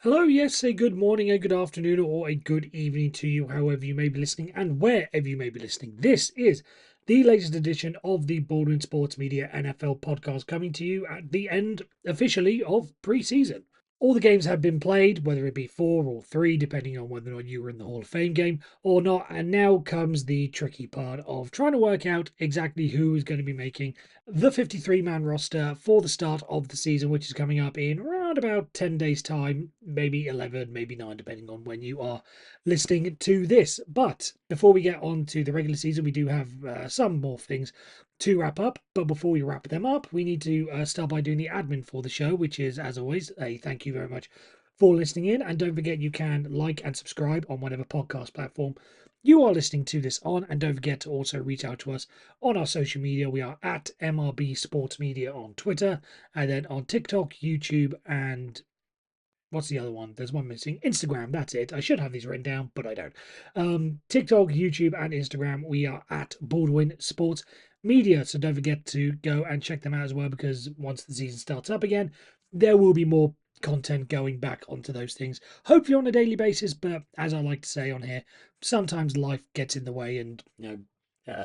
Hello, yes, a good morning, a good afternoon, or a good evening to you, however you may be listening and wherever you may be listening. This is the latest edition of the Baldwin Sports Media NFL podcast coming to you at the end, officially, of preseason. All the games have been played, whether it be 4 or 3, depending on whether or not you were in the Hall of Fame game or not. And now comes the tricky part of trying to work out exactly who is going to be making the 53-man roster for the start of the season, which is coming up in around about 10 days' time, maybe 11, maybe 9, depending on when you are listening to this. But before we get on to the regular season, we do have some more things to wrap up. But before we wrap them up, we need to start by doing the admin for the show, which is, as always, a thank you very much for listening in. And don't forget, you can like and subscribe on whatever podcast platform you are listening to this on. And don't forget to also reach out to us on our social media. We are at MRB Sports Media on Twitter, and then on TikTok, YouTube, and what's the other one? There's one missing. Instagram, that's it. I should have these written down, but I don't. TikTok, YouTube, and Instagram, we are at Baldwin Sports Media. So don't forget to go and check them out as well, because once the season starts up again, there will be more content going back onto those things, hopefully on a daily basis. But as I like to say on here, sometimes life gets in the way and,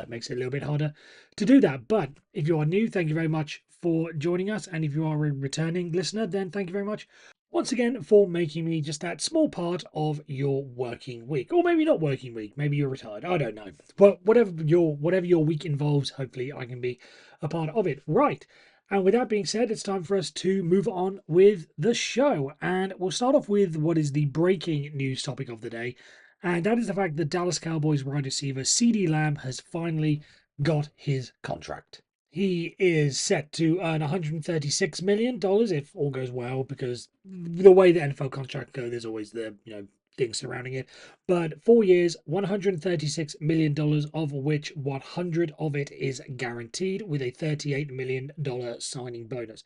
makes it a little bit harder to do that. But if you are new, thank you very much for joining us. And if you are a returning listener, then thank you very much once again for making me just that small part of your working week, or maybe not working week, maybe you're retired, I don't know, but whatever your week involves, hopefully I can be a part of it. Right, and with that being said, it's time for us to move on with the show, and we'll start off with what is the breaking news topic of the day, and that is the fact that Dallas Cowboys wide receiver CeeDee Lamb has finally got his contract. He is set to earn $136 million if all goes well, because the way the NFL contract go, there's always the things surrounding it. But 4 years, $136 million, of which 100 of it is guaranteed, with a $38 million signing bonus.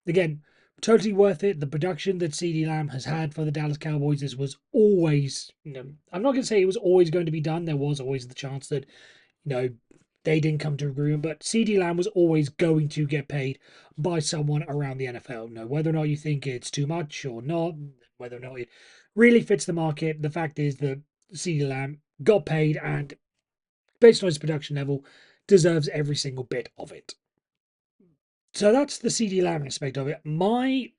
Again, totally worth it. The production that CeeDee Lamb has had for the Dallas Cowboys, this was always, I'm not going to say it was always going to be done. There was always the chance that they didn't come to agreement, but CeeDee Lamb was always going to get paid by someone around the NFL. Whether or not you think it's too much or not, whether or not it really fits the market, the fact is that CeeDee Lamb got paid and, based on his production level, deserves every single bit of it. So that's the CeeDee Lamb aspect of it. My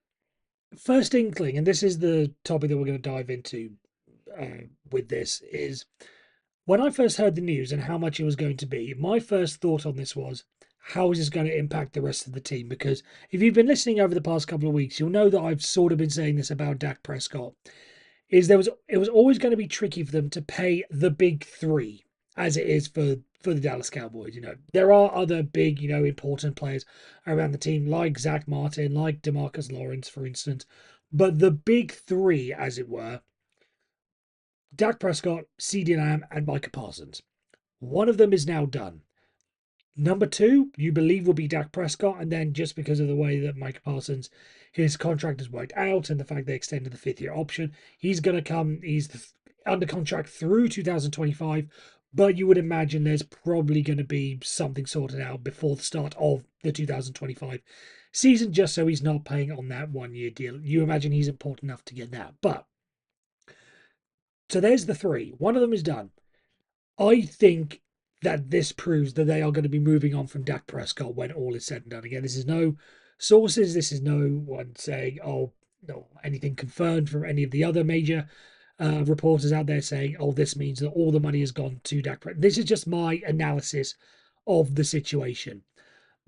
first inkling, and this is the topic that we're going to dive into with this, is when I first heard the news and how much it was going to be, my first thought on this was, how is this going to impact the rest of the team? Because if you've been listening over the past couple of weeks, you'll know that I've sort of been saying this about Dak Prescott. It was always going to be tricky for them to pay the big three, as it is for the Dallas Cowboys. There are other big, important players around the team, like Zach Martin, like DeMarcus Lawrence, for instance. But the big three, as it were, Dak Prescott, CeeDee Lamb, and Micah Parsons. One of them is now done. Number two, you believe will be Dak Prescott, and then just because of the way that Micah Parsons, his contract has worked out, and the fact they extended the 5th-year option, he's going to come. He's under contract through 2025, but you would imagine there's probably going to be something sorted out before the start of the 2025 season, just so he's not paying on that 1-year deal. You imagine he's important enough to get that, but so there's the three. One of them is done. I think that this proves that they are going to be moving on from Dak Prescott when all is said and done. Again, this is no sources. This is no one saying, oh, no, anything confirmed from any of the other major reporters out there saying, oh, this means that all the money has gone to Dak Prescott. This is just my analysis of the situation.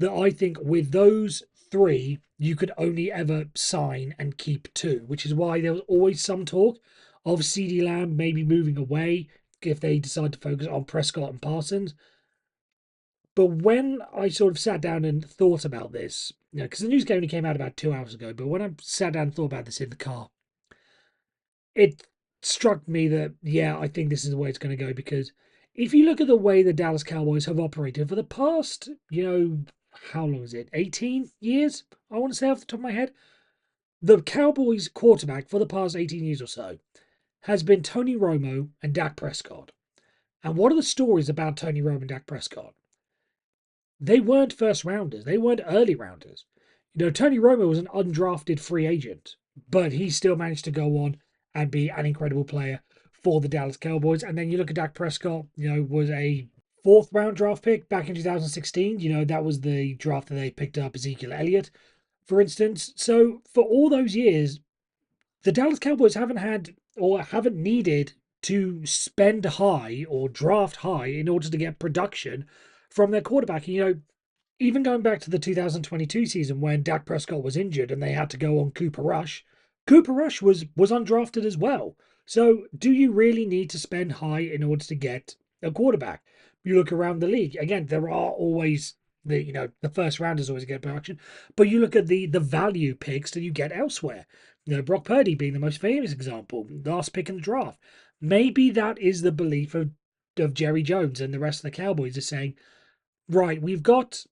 That I think with those three, you could only ever sign and keep two, which is why there was always some talk of CeeDee Lamb maybe moving away if they decide to focus on Prescott and Parsons. But when I sort of sat down and thought about this, because the news only came out about 2 hours ago, but when I sat down and thought about this in the car, it struck me that, yeah, I think this is the way it's going to go. Because if you look at the way the Dallas Cowboys have operated for the past, how long is it? 18 years, I want to say off the top of my head. The Cowboys quarterback for the past 18 years or so has been Tony Romo and Dak Prescott. And what are the stories about Tony Romo and Dak Prescott? They weren't first rounders. They weren't early rounders. Tony Romo was an undrafted free agent. but he still managed to go on and be an incredible player for the Dallas Cowboys. And then you look at Dak Prescott, was a fourth round draft pick back in 2016. That was the draft that they picked up Ezekiel Elliott, for instance. So for all those years, the Dallas Cowboys haven't had or haven't needed to spend high or draft high in order to get production from their quarterback. Even going back to the 2022 season when Dak Prescott was injured and they had to go on Cooper Rush, Cooper Rush was undrafted as well. So, do you really need to spend high in order to get a quarterback? You look around the league. Again, there are always the first rounders always get production, but you look at the value picks that you get elsewhere. Brock Purdy being the most famous example, last pick in the draft. Maybe that is the belief of Jerry Jones and the rest of the Cowboys is saying, right, we've got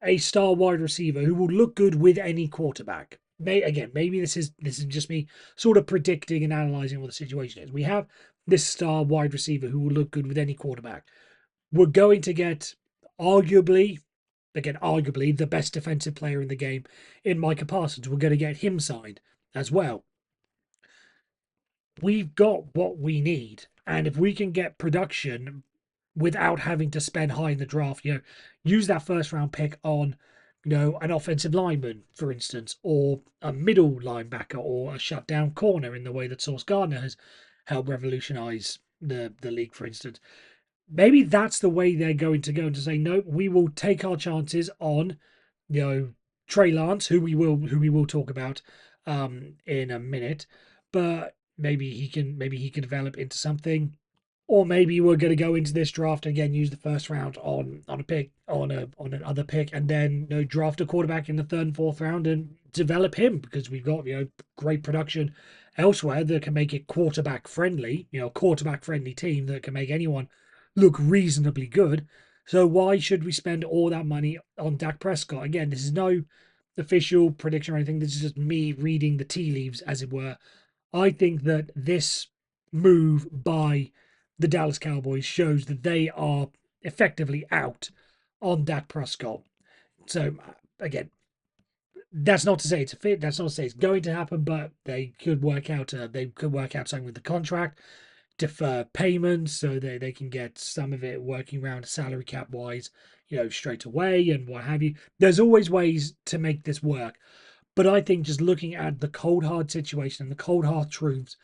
a star wide receiver who will look good with any quarterback. Maybe this is just me sort of predicting and analyzing what the situation is. We have this star wide receiver who will look good with any quarterback. We're going to get arguably the best defensive player in the game in Micah Parsons. We're going to get him signed as well. We've got what we need, and if we can get production without having to spend high in the draft, use that first round pick on, an offensive lineman, for instance, or a middle linebacker or a shutdown corner in the way that Sauce Gardner has helped revolutionize the league, for instance. Maybe that's the way they're going to go and to say, no, we will take our chances on, Trey Lance, who we will talk about in a minute, but maybe he can develop into something. Or maybe we're going to go into this draft and again use the first round on a pick on another pick, and then draft a quarterback in the third and fourth round and develop him because we've got great production elsewhere that can make it quarterback friendly. Quarterback friendly team that can make anyone look reasonably good. So why should we spend all that money on Dak Prescott? Again, this is no official prediction or anything. This is just me reading the tea leaves, as it were. I think that this move by the Dallas Cowboys shows that they are effectively out on Dak Prescott. So again, that's not to say it's a fit. That's not to say it's going to happen, but they could work out. They could work out something with the contract, defer payments, so they can get some of it working around salary cap wise, straight away and what have you. There's always ways to make this work. But I think just looking at the cold hard situation and the cold hard truths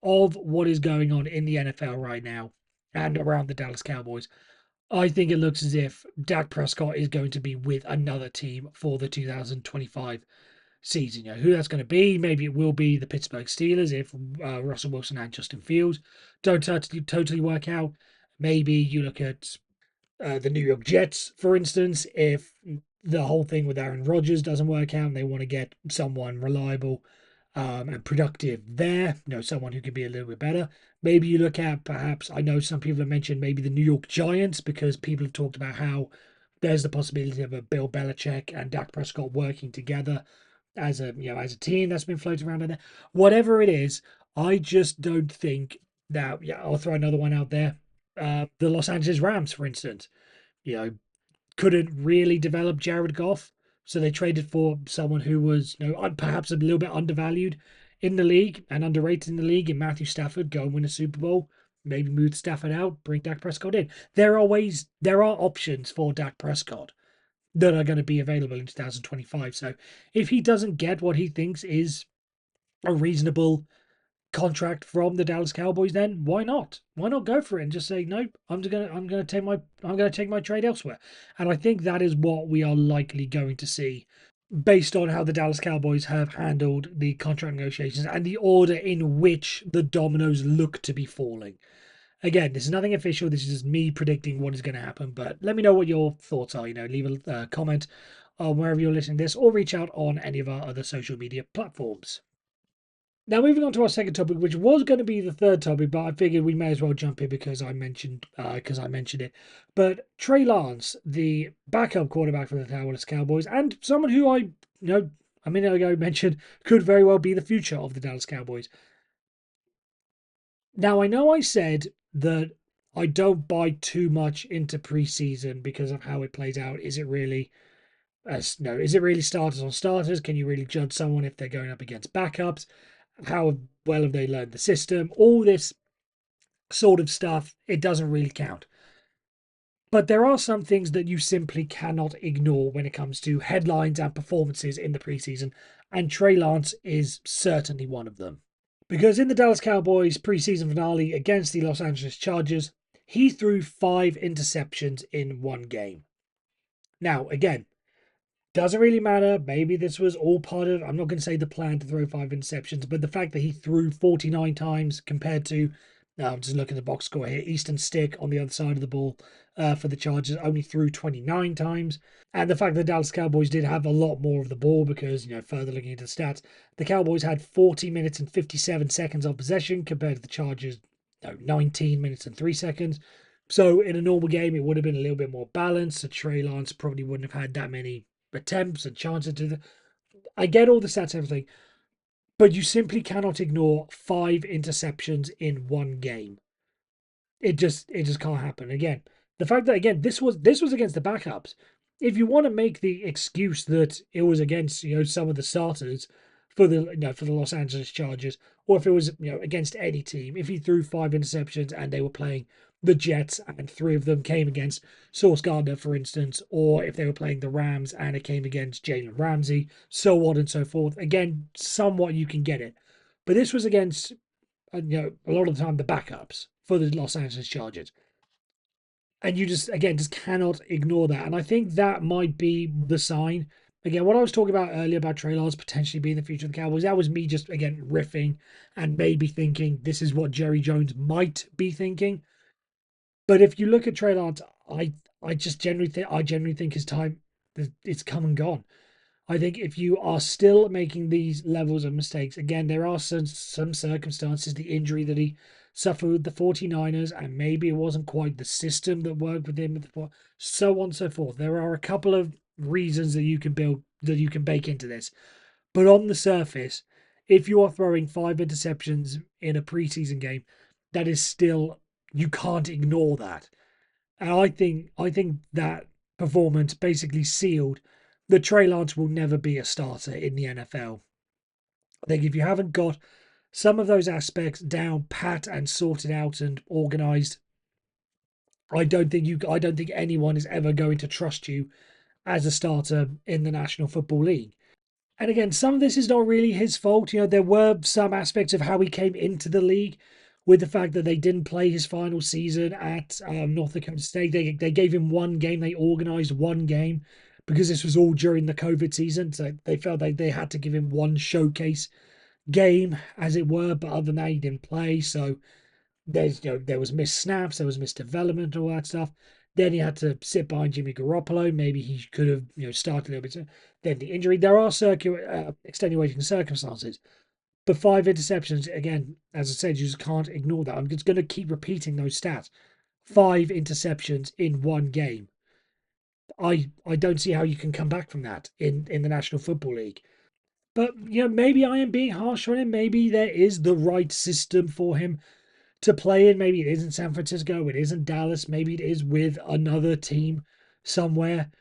of what is going on in the NFL right now and around the Dallas Cowboys, I think it looks as if Dak Prescott is going to be with another team for the 2025 season. Who that's going to be? Maybe it will be the Pittsburgh Steelers if Russell Wilson and Justin Fields don't totally work out. Maybe you look at the New York Jets, for instance, if the whole thing with Aaron Rodgers doesn't work out and they want to get someone reliable and productive there, someone who can be a little bit better. Maybe you look at perhaps, I know some people have mentioned maybe the New York Giants because people have talked about how there's the possibility of a Bill Belichick and Dak Prescott working together as a team that's been floating around in there. Whatever it is, I just don't think that. Yeah, I'll throw another one out there. The Los Angeles Rams, for instance, you know, couldn't really develop Jared Goff, so they traded for someone who was, perhaps a little bit undervalued in the league and underrated in the league in Matthew Stafford. Go and win a Super Bowl. Maybe move Stafford out, bring Dak Prescott in. There are options for Dak Prescott that are going to be available in 2025. So if he doesn't get what he thinks is a reasonable contract from the Dallas Cowboys, then why not? Why not go for it and just say no? I'm gonna take my trade elsewhere. And I think that is what we are likely going to see based on how the Dallas Cowboys have handled the contract negotiations and the order in which the dominoes look to be falling. Again, this is nothing official. This is just me predicting what is going to happen. But let me know what your thoughts are. Leave a comment on wherever you're listening to this, or reach out on any of our other social media platforms. Now, moving on to our second topic, which was going to be the third topic, but I figured we may as well jump in because I mentioned it. But Trey Lance, the backup quarterback for the Dallas Cowboys, and someone who a minute ago mentioned could very well be the future of the Dallas Cowboys. Now, I know I said that I don't buy too much into preseason because of how it plays out. Is it really as no, is it really starters on starters? Can you really judge someone if they're going up against backups? How well have they learned the system? All this sort of stuff, it doesn't really count. But there are some things that you simply cannot ignore when it comes to headlines and performances in the preseason, and Trey Lance is certainly one of them. Because in the Dallas Cowboys preseason finale against the Los Angeles Chargers, he threw 5 interceptions in one game. Now, again, doesn't really matter. Maybe this was all part of, I'm not going to say the plan to throw 5 interceptions, but the fact that he threw 49 times compared to, now I'm just looking at the box score here, Easton Stick on the other side of the ball for the Chargers only threw 29 times. And the fact that the Dallas Cowboys did have a lot more of the ball because, further looking into the stats, the Cowboys had 40 minutes and 57 seconds of possession compared to the Chargers, 19 minutes and 3 seconds. So in a normal game, it would have been a little bit more balanced. So Trey Lance probably wouldn't have had that many attempts and chances to the. I get all the stats, everything, but you simply cannot ignore 5 interceptions in one game. It just can't happen. Again, the fact that again this was against the backups. If you want to make the excuse that it was against some of the starters for the for the Los Angeles Chargers, or if it was against any team, if he threw 5 interceptions and they were playing the Jets and 3 of them came against Sauce Gardner, for instance, or if they were playing the Rams and it came against Jalen Ramsey, so on and so forth. Again, somewhat you can get it, but this was against a lot of the time the backups for the Los Angeles Chargers. And you just cannot ignore that. And I think that might be the sign. Again, what I was talking about earlier about Trey Lance potentially being the future of the Cowboys, that was me just, again, riffing and maybe thinking this is what Jerry Jones might be thinking. But if you look at Trey Lance, I genuinely think his time, it's come and gone. I think if you are still making these levels of mistakes, again, there are some circumstances, the injury that he suffered with the 49ers, and maybe it wasn't quite the system that worked with him, so on and so forth. There are a couple of reasons that you can build, that you can bake into this. But on the surface, if you are throwing 5 interceptions in a preseason game, that is still, you can't ignore that. And I think that performance basically sealed that Trey Lance will never be a starter in the NFL. I think if you haven't got some of those aspects down pat and sorted out and organized, I don't think anyone is ever going to trust you as a starter in the National Football League. And again, some of this is not really his fault. There were some aspects of how he came into the league with the fact that they didn't play his final season at North Dakota State. They gave him one game. They organized one game because this was all during the COVID season. So they felt they had to give him one showcase game, as it were. But other than that, he didn't play. So there was missed snaps, there was missed development, all that stuff. Then he had to sit behind Jimmy Garoppolo. Maybe he could have started a little bit. Then the injury. There are extenuating circumstances. But 5 interceptions, again, as I said, you just can't ignore that. I'm just going to keep repeating those stats. 5 interceptions in one game. I don't see how you can come back from that in the National Football League. But maybe I am being harsh on him. Maybe there is the right system for him to play in. Maybe it is in San Francisco, it is in Dallas, maybe it is with another team somewhere.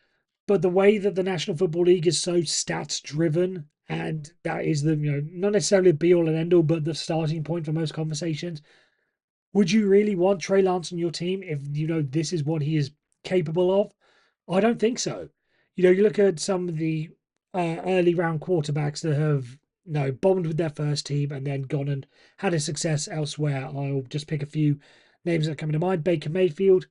But the way that the National Football League is so stats driven, and that is the not necessarily the be all and end all, but the starting point for most conversations. Would you really want Trey Lance on your team if this is what he is capable of? I don't think so. You look at some of the early round quarterbacks that have bombed with their first team and then gone and had a success elsewhere. I'll just pick a few names that come to mind. Baker Mayfield,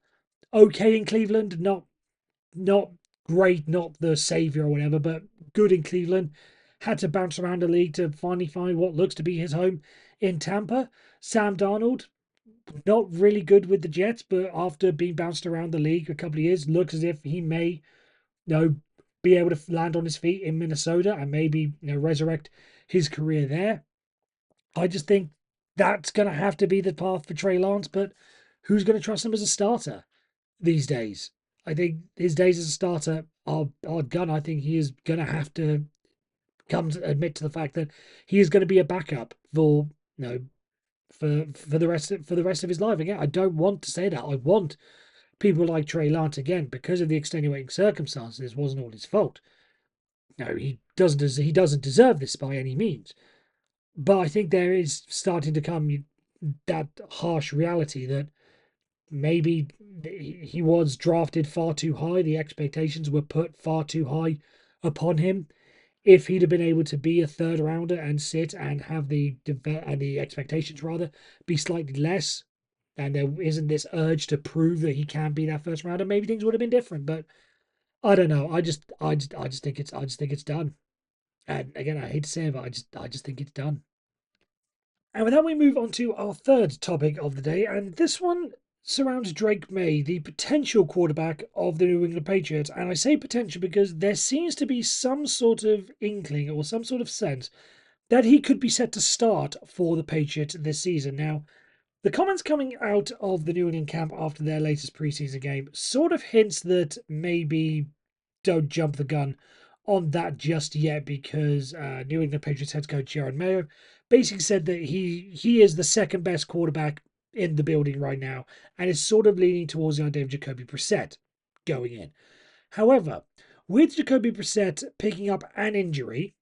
okay in Cleveland, not great, not the savior or whatever, but good in Cleveland. Had to bounce around the league to finally find what looks to be his home in Tampa. Sam Darnold, not really good with the Jets, but after being bounced around the league a couple of years, looks as if he may be able to land on his feet in Minnesota and maybe resurrect his career there. I just think that's going to have to be the path for Trey Lance, but who's going to trust him as a starter these days? I think his days as a starter are gone. I think he is going to have to come to admit to the fact that he is going to be a backup for for the rest of his life. Again, I don't want to say that. I want people like Trey Lance, again, because of the extenuating circumstances. It wasn't all his fault. no, he doesn't deserve this by any means. But I think there is starting to come that harsh reality that maybe he was drafted far too high. The expectations were put far too high upon him. If he'd have been able to be a third rounder and sit and have the expectations rather be slightly less, and there isn't this urge to prove that he can be that first rounder, maybe things would have been different. But I don't know. I just think it's done. And again, I hate to say it, but I just think it's done. And with that, we move on to our third topic of the day, and this one surrounds Drake Maye, the potential quarterback of the New England Patriots. And I say potential because there seems to be some sort of inkling or some sort of sense that he could be set to start for the Patriots this season. Now, the comments coming out of the New England camp after their latest preseason game sort of hints that maybe don't jump the gun on that just yet because New England Patriots head coach Jaron Mayo basically said that he is the second best quarterback in the building right now and is sort of leaning towards the idea of Jacoby Brissett going in. However, with Jacoby Brissett picking up an injury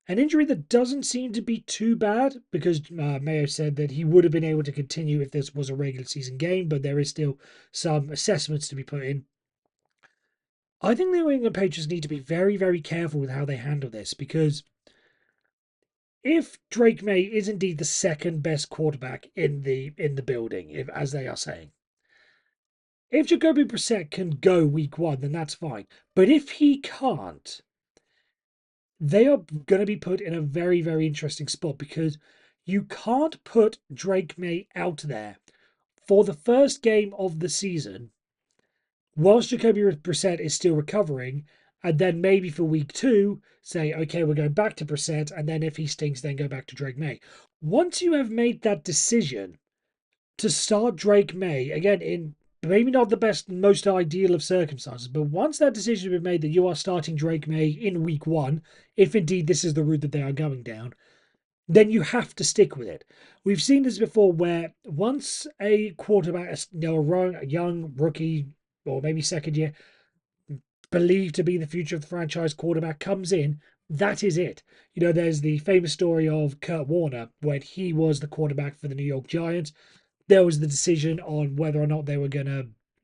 that doesn't seem to be too bad because Mayo said that he would have been able to continue if this was a regular season game, but there is still some assessments to be put in. I think the New England Patriots need to be very, very careful with how they handle this because if Drake Maye is indeed the second best quarterback in the building, if as they are saying, if Jacoby Brissett can go week one, then that's fine. But if he can't, they are going to be put in a very, very interesting spot because you can't put Drake Maye out there for the first game of the season whilst Jacoby Brissett is still recovering, and then maybe for week two, say, okay, we're going back to Brissett, and then if he stinks, then go back to Drake Maye. Once you have made that decision to start Drake Maye, again, in maybe not the best, most ideal of circumstances, but once that decision has been made that you are starting Drake Maye in week one, if indeed this is the route that they are going down, then you have to stick with it. We've seen this before where once a quarterback, a young rookie, or maybe second year, believed to be the future of the franchise quarterback comes in, that is it. There's the famous story of Kurt Warner when he was the quarterback for the New York Giants. There was the decision on whether or not they were going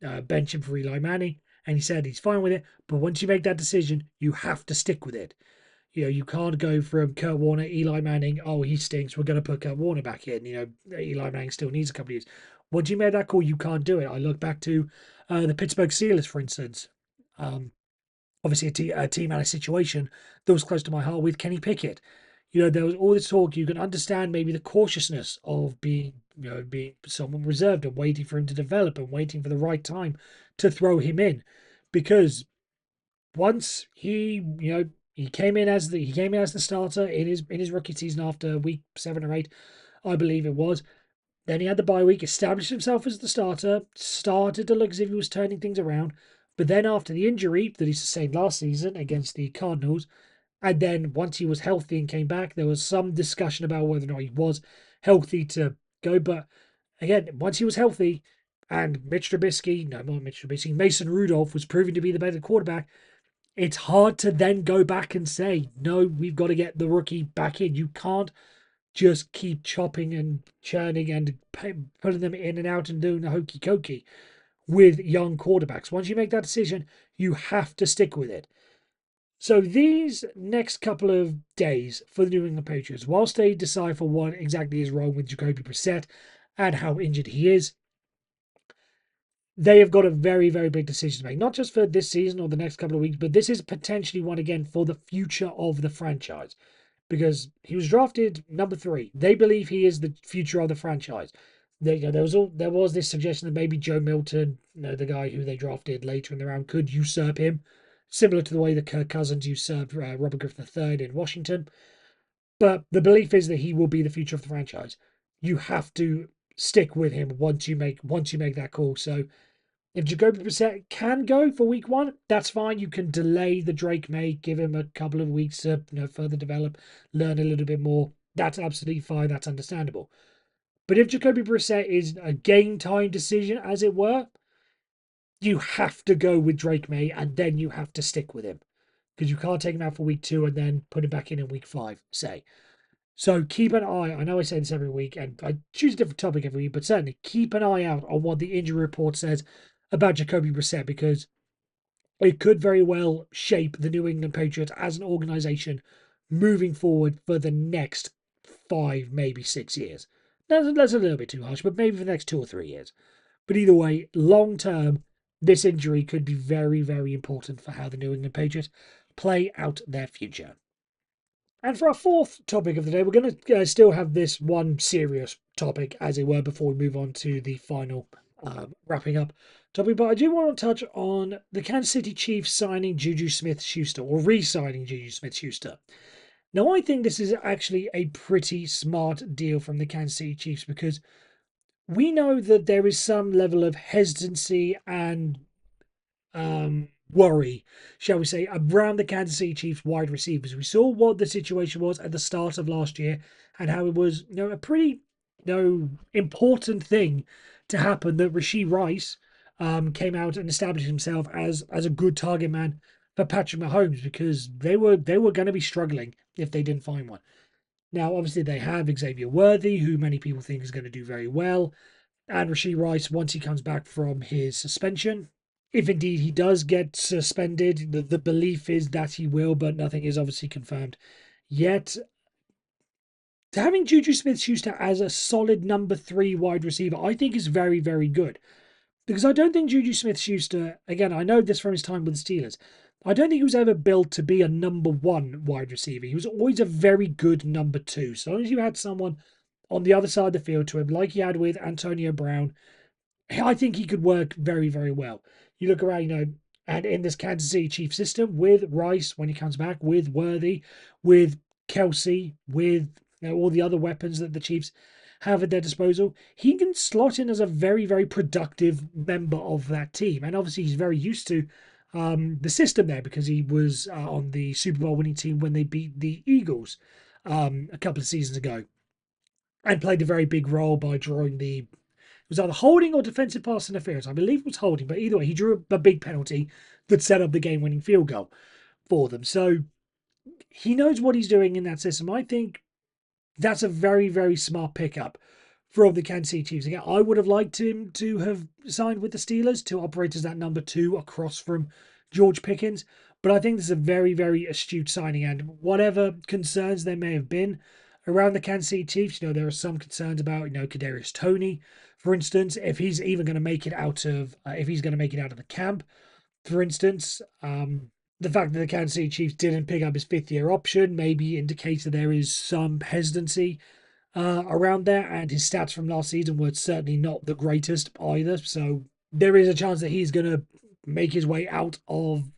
to bench him for Eli Manning, and he said he's fine with it. But once you make that decision, you have to stick with it. You can't go from Kurt Warner, Eli Manning, oh, he stinks, we're going to put Kurt Warner back in. Eli Manning still needs a couple of years. Once you made that call, you can't do it. I look back to the Pittsburgh Steelers, for instance. Obviously a team and a situation that was close to my heart with Kenny Pickett. There was all this talk. You can understand maybe the cautiousness of being someone reserved and waiting for him to develop and waiting for the right time to throw him in, because once he came in as the starter in his rookie season after week 7 or 8, I believe it was. Then he had the bye week, established himself as the starter, started to look as if he was turning things around. But then after the injury that he sustained last season against the Cardinals, and then once he was healthy and came back, there was some discussion about whether or not he was healthy to go. But again, once he was healthy and Mason Rudolph was proving to be the better quarterback, it's hard to then go back and say, no, we've got to get the rookie back in. You can't just keep chopping and churning and putting them in and out and doing the hokey cokey with young quarterbacks. Once you make that decision, you have to stick with it. So these next couple of days for the New England Patriots, whilst they decipher what exactly is wrong with Jacoby Brissett and how injured he is, they have got a very, very big decision to make. Not just for this season or the next couple of weeks, but this is potentially one again for the future of the franchise. Because he was drafted number 3. They believe he is the future of the franchise. There was this suggestion that maybe Joe Milton, the guy who they drafted later in the round, could usurp him, similar to the way that Kirk Cousins usurped Robert Griffin III in Washington. But the belief is that he will be the future of the franchise. You have to stick with him once you make that call. So if Jacoby Brissett can go for week one, that's fine. You can delay the Drake Maye, give him a couple of weeks to further develop, learn a little bit more. That's absolutely fine. That's understandable. But if Jacoby Brissett is a game time decision, as it were, you have to go with Drake Maye, and then you have to stick with him. because you can't take him out for week 2 and then put him back in week 5, say. So keep an eye. I know I say this every week, and I choose a different topic every week, but certainly keep an eye out on what the injury report says about Jacoby Brissett, because it could very well shape the New England Patriots as an organization moving forward for the next 5, maybe 6 years. That's a little bit too harsh, but maybe for the next 2 or 3 years. But either way, long term, this injury could be very, very important for how the New England Patriots play out their future. And for our fourth topic of the day, we're going to still have this one serious topic, as it were, before we move on to the final wrapping up topic. But I do want to touch on the Kansas City Chiefs signing JuJu Smith-Schuster, or re-signing JuJu Smith-Schuster. Now, I think this is actually a pretty smart deal from the Kansas City Chiefs, because we know that there is some level of hesitancy and worry, shall we say, around the Kansas City Chiefs wide receivers. We saw what the situation was at the start of last year and how it was, a pretty, important thing to happen that Rashee Rice came out and established himself as a good target man for Patrick Mahomes, because they were going to be struggling if they didn't find one. Now, obviously, they have Xavier Worthy, who many people think is going to do very well, and Rashee Rice once he comes back from his suspension. If indeed he does get suspended, the belief is that he will, but nothing is obviously confirmed yet. Having JuJu Smith-Schuster as a solid number 3 wide receiver, I think is very, very good. Because I don't think JuJu Smith-Schuster, again, I know this from his time with the Steelers, I don't think he was ever built to be a number 1 wide receiver. He was always a very good number 2. So long as you had someone on the other side of the field to him, like he had with Antonio Brown, I think he could work very, very well. You look around, and in this Kansas City Chiefs system with Rice when he comes back, with Worthy, with Kelsey, with all the other weapons that the Chiefs have at their disposal, he can slot in as a very, very productive member of that team. And obviously, he's very used to the system there, because he was on the Super Bowl winning team when they beat the Eagles a couple of seasons ago, and played a very big role by drawing the was either holding or defensive pass interference. I believe it was holding, but either way, he drew a big penalty that set up the game-winning field goal for them. So he knows what he's doing in that system. I think that's a very, very smart pickup from the Kansas City Chiefs. Again, I would have liked him to have signed with the Steelers to operate as that number 2 across from George Pickens. But I think this is a very, very astute signing. And whatever concerns there may have been around the Kansas City Chiefs, there are some concerns about, Kadarius Toney, for instance, if he's even going to make it out of, the camp, for instance. The fact that the Kansas City Chiefs didn't pick up his 5th-year option maybe indicates that there is some hesitancy around there, and his stats from last season were certainly not the greatest either. So there is a chance that he's going to make his way out of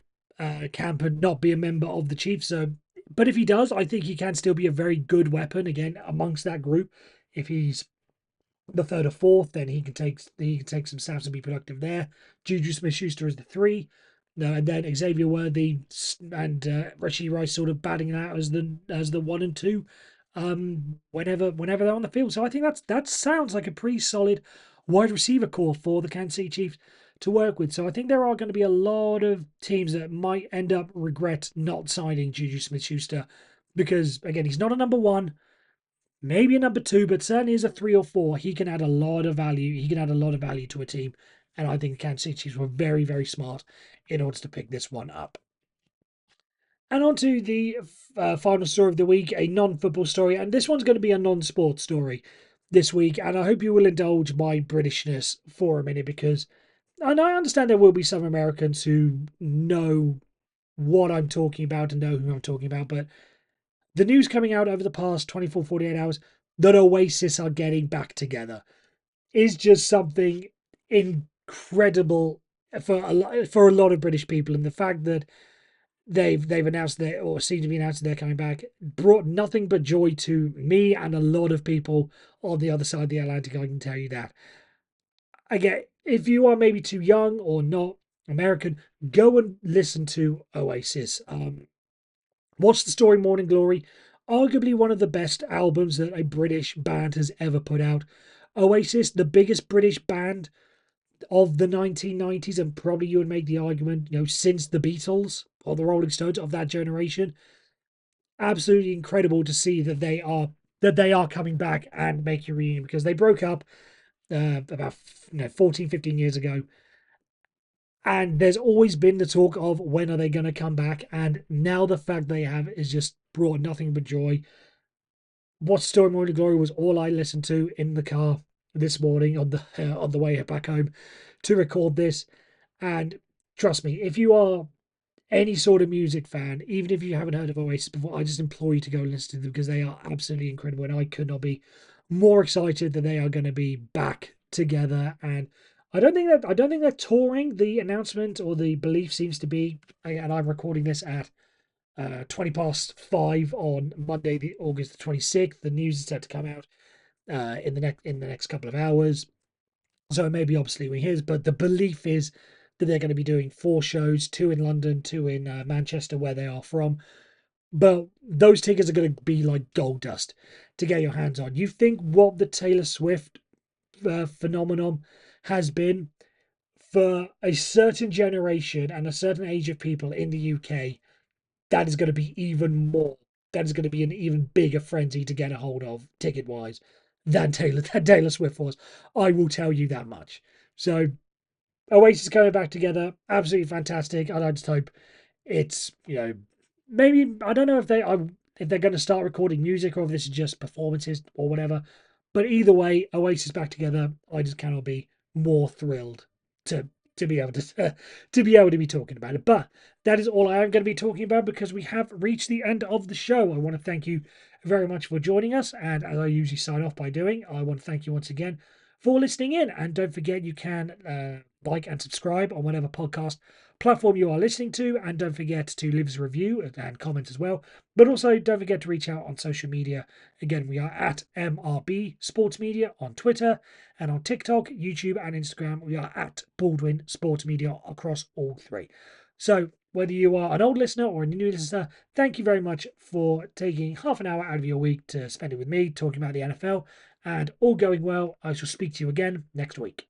camp and not be a member of the Chiefs. So, but if he does, I think he can still be a very good weapon again amongst that group. If he's the 3rd or 4th, then he can take some snaps and be productive there. JuJu Smith-Schuster is the 3. No, and then Xavier Worthy and Rashee Rice sort of batting it out as the 1 and 2, whenever they're on the field. So I think that sounds like a pretty solid wide receiver core for the Kansas City Chiefs to work with. So I think there are going to be a lot of teams that might end up regret not signing JuJu Smith-Schuster, because again, he's not a number 1. Maybe a number 2, but certainly as a 3 or 4, he can add a lot of value. He can add a lot of value to a team. And I think the Kansas City Chiefs were very, very smart in order to pick this one up. And on to the final story of the week, a non-football story. And this one's going to be a non-sport story this week. And I hope you will indulge my Britishness for a minute, because and I understand there will be some Americans who know what I'm talking about and know who I'm talking about. But the news coming out over the past 24, 48 hours that Oasis are getting back together is just something incredible for a lot of British people. And the fact that they've announced or seem to be announcing they're coming back brought nothing but joy to me and a lot of people on the other side of the Atlantic. I can tell you that. Again, if you are maybe too young or not American, go and listen to Oasis. Watch the story Morning Glory, arguably one of the best albums that a British band has ever put out. Oasis, the biggest British band of the 1990s, and probably you would make the argument, since the Beatles or the Rolling Stones of that generation. Absolutely incredible to see that they are coming back and making a reunion, because they broke up about 14, 15 years ago. And there's always been the talk of when are they going to come back. And now the fact they have is just brought nothing but joy. What Story Morning Glory was all I listened to in the car this morning on the way back home to record this. And trust me, if you are any sort of music fan, even if you haven't heard of Oasis before, I just implore you to go and listen to them, because they are absolutely incredible. And I could not be more excited that they are going to be back together. And I don't think they're touring. The announcement or the belief seems to be, and I'm recording this at 5:20 on Monday, the August the 26th. The news is set to come out in the next couple of hours. So it may be obsolete when it is, but the belief is that they're going to be doing 4 shows, 2 in London, 2 in Manchester, where they are from. But those tickets are going to be like gold dust to get your hands on. You think what the Taylor Swift phenomenon has been for a certain generation and a certain age of people in the UK, that is going to be even more. That is going to be an even bigger frenzy to get a hold of ticket wise than Taylor Swift was. I will tell you that much. So Oasis coming back together, absolutely fantastic. And I just hope it's maybe, I don't know if they're going to start recording music or if this is just performances or whatever. But either way, Oasis back together. I just cannot be more thrilled to to be able to to be able to be talking about it. But that is all I am going to be talking about, because we have reached the end of the show. I want to thank you very much for joining us, and as I usually sign off by doing, I want to thank you once again for listening in. And don't forget, you can like and subscribe on whatever podcast platform you are listening to, and don't forget to leave us a review and comment as well. But also don't forget to reach out on social media. Again, we are at MRB Sports Media on Twitter, and on TikTok, YouTube, and Instagram, we are at Baldwin Sports Media across all 3. So whether you are an old listener or a new listener, thank you very much for taking half an hour out of your week to spend it with me talking about the NFL. And all going well, I shall speak to you again next week.